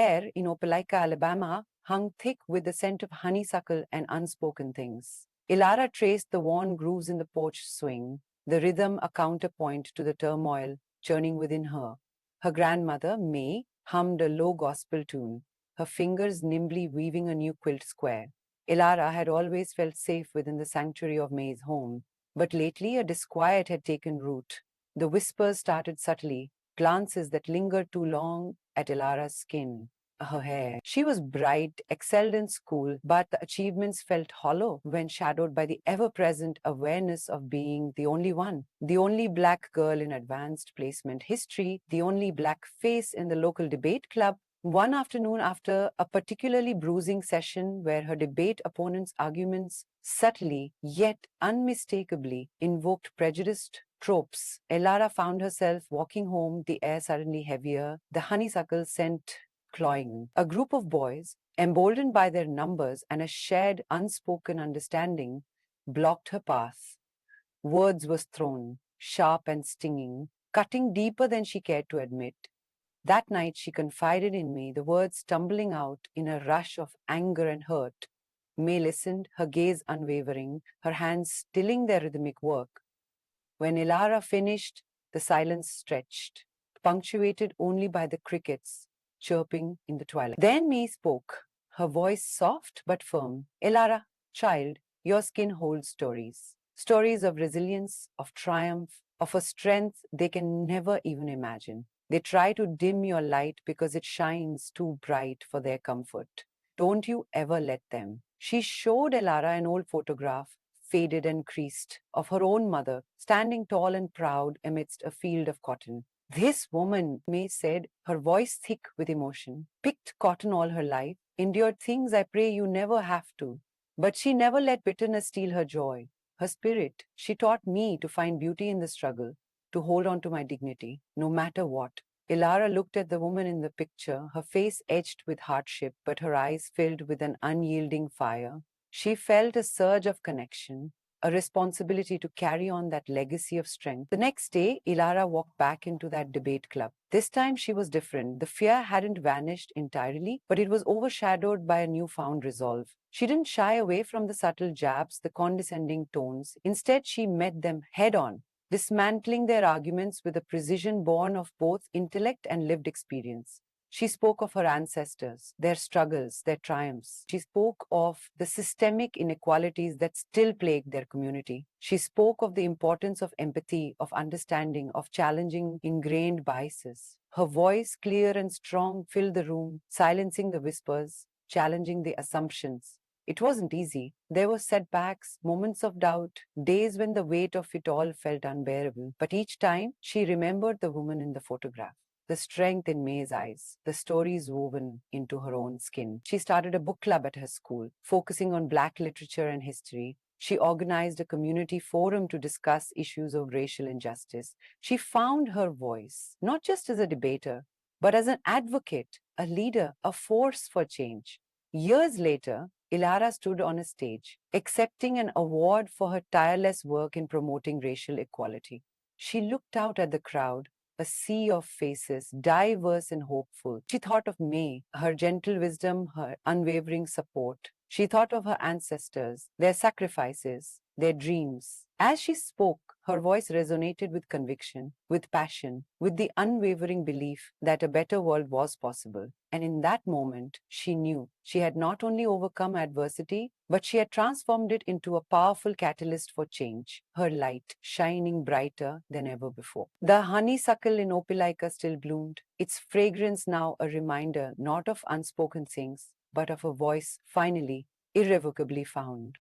air in Opelika, Alabama, hung thick with the scent of honeysuckle and unspoken things. Elara traced the worn grooves in the porch swing, the rhythm a counterpoint to the turmoil churning within her. Her grandmother, May, hummed a low gospel tune, her fingers nimbly weaving a new quilt square. Elara had always felt safe within the sanctuary of May's home, but lately a disquiet had taken root. The whispers started subtly, glances that lingered too long at Elara's skin, her hair. She was bright, excelled in school, but the achievements felt hollow when shadowed by the ever-present awareness of being the only one, the only black girl in advanced placement history, the only black face in the local debate club. One afternoon, after a particularly bruising session where her debate opponent's arguments subtly yet unmistakably invoked prejudiced tropes, Elara found herself walking home, the air suddenly heavier, the honeysuckle scent cloying. A group of boys, emboldened by their numbers and a shared unspoken understanding, blocked her path. Words were thrown, sharp and stinging, cutting deeper than she cared to admit. That night she confided in me, the words tumbling out in a rush of anger and hurt. May listened, her gaze unwavering, her hands stilling their rhythmic work. When Elara finished, the silence stretched, punctuated only by the crickets chirping in the twilight. Then May spoke, her voice soft but firm. Elara, child, your skin holds stories. Stories of resilience, of triumph, of a strength they can never even imagine. They try to dim your light because it shines too bright for their comfort. Don't you ever let them. She showed Elara an old photograph, faded and creased, of her own mother, standing tall and proud amidst a field of cotton. This woman, May said, her voice thick with emotion, picked cotton all her life, endured things I pray you never have to. But she never let bitterness steal her joy, her spirit. She taught me to find beauty in the struggle, to hold on to my dignity, no matter what. Elara looked at the woman in the picture, her face etched with hardship, but her eyes filled with an unyielding fire. She felt a surge of connection, a responsibility to carry on that legacy of strength. The next day, Elara walked back into that debate club. This time she was different. The fear hadn't vanished entirely, but it was overshadowed by a newfound resolve. She didn't shy away from the subtle jabs, the condescending tones. Instead, she met them head on, dismantling their arguments with a precision born of both intellect and lived experience. She spoke of her ancestors, their struggles, their triumphs. She spoke of the systemic inequalities that still plague their community. She spoke of the importance of empathy, of understanding, of challenging ingrained biases. Her voice, clear and strong, filled the room, silencing the whispers, challenging the assumptions. It wasn't easy. There were setbacks, moments of doubt, days when the weight of it all felt unbearable. But each time, she remembered the woman in the photograph, the strength in May's eyes, the stories woven into her own skin. She started a book club at her school, focusing on Black literature and history. She organized a community forum to discuss issues of racial injustice. She found her voice, not just as a debater, but as an advocate, a leader, a force for change. Years later, Elara stood on a stage, accepting an award for her tireless work in promoting racial equality. She looked out at the crowd, a sea of faces, diverse and hopeful. She thought of May, her gentle wisdom, her unwavering support. She thought of her ancestors, their sacrifices, their dreams. As she spoke, her voice resonated with conviction, with passion, with the unwavering belief that a better world was possible. And in that moment, she knew she had not only overcome adversity, but she had transformed it into a powerful catalyst for change, her light shining brighter than ever before. The honeysuckle in Opelika still bloomed, its fragrance now a reminder not of unspoken things, but of a voice finally, irrevocably found.